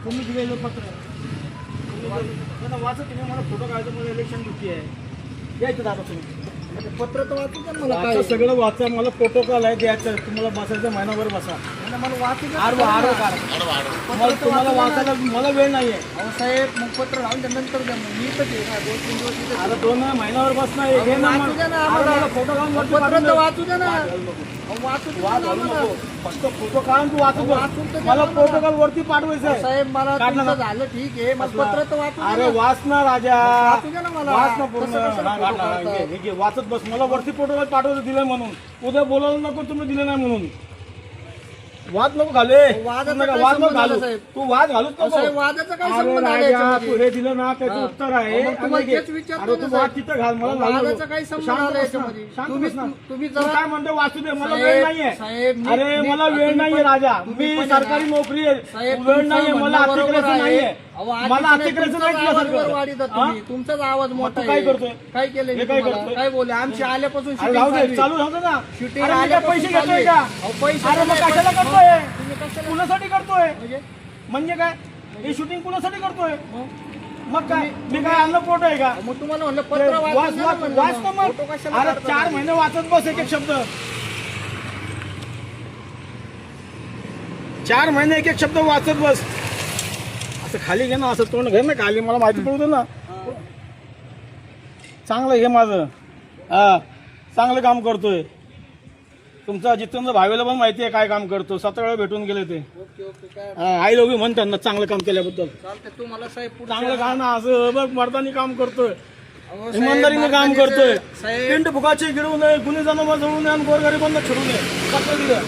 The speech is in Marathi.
तुम्ही दिलेलं पत्र वाचा, तुम्ही मला फोटो काढायचं, मला इलेक्शन ड्युटी आहे, द्यायचं दादा तुम्ही पत्र तर वाचू द्या मला, काय सगळं वाचा, मला प्रोटोकॉल आहे द्यायचं, तुम्हाला बसायचं महिनाभर बसा, मला वाचू द्या, तुम्हाला वाचायला मला वेळ नाही आहे साहेब, मग पत्र लावून त्यानंतर द्या, मी तर 2-3 दिवस आता 2 महिन्यावर बसणार आहे, फोटो काढून पत्र तर वाचू द्या ना, फक्त फोटो काढून तू वाचू, मला प्रोटोकॉल वरती पाठवायचं आहे साहेब, मला झालं ठीक आहे, पत्र तर वाचू, अरे वाच ना राजा, वाचू द्या ना मला, वाच ना पूर्ण, वाचत बस, मला वरती प्रोटोकॉल पाठवायचं दिलं म्हणून, उद्या बोलायला नको तुम्ही दिलं नाही म्हणून, वाद नको घाले, वाद नको घालू, तू वाद घालूच नको, वादाचं काय संबंध आहे, तू हे दिलं ना त्याचं उत्तर आहे, तू वाद तिथं घाल, मला वादाचा काही संबंध आहे, तुम्ही काय म्हणतो वाचू दे, मला वेळ नाहीये, अरे मला वेळ नाहीये राजा, मी सरकारी नोकरी आहे, वेळ नाहीये, मला अतिक्रमण नाहीये, मला अतिक्रमण नाही, तुमचाच आवाज मोठा, काय करतोय, काय केलं, काय बोलले, आमची आल्यापासून चालू होतं ना, शूटिंग आल्या, पैसे घेतोय का, पैसे कशाला करतोय, कुणासाठी करतोय, म्हणजे काय हे शूटिंग कुणासाठी करतोय, मग काय मी काय आणलं फोटो आहे का, मग तुम्हाला म्हणलं पत्र वाच ना, मग अरे 4 महिने वाचत बस एक एक शब्द, 4 महिने एक एक शब्द वाचत बस, असं खाली घे ना, असं तोंड घे ना खाली, मला माहिती पडू दे ना, चांगलं घे माझं, हा चांगलं काम करतोय, तुमचा जितेंद्र भावेला पण माहिती आहे काय काम करतो, 7 वेळा भेटून गेले ते, आई लोक म्हणतात ना चांगलं काम केल्याबद्दल, चांगलं काम ना, असं बघ मर्दानी काम करतोय, इमानदारीने काम करतोय, पिंड फुकाचे गिळू नये, गुन्हे जनावर जळू नये आणि गोरगरिबांना छेडू नये, पत्र दिलं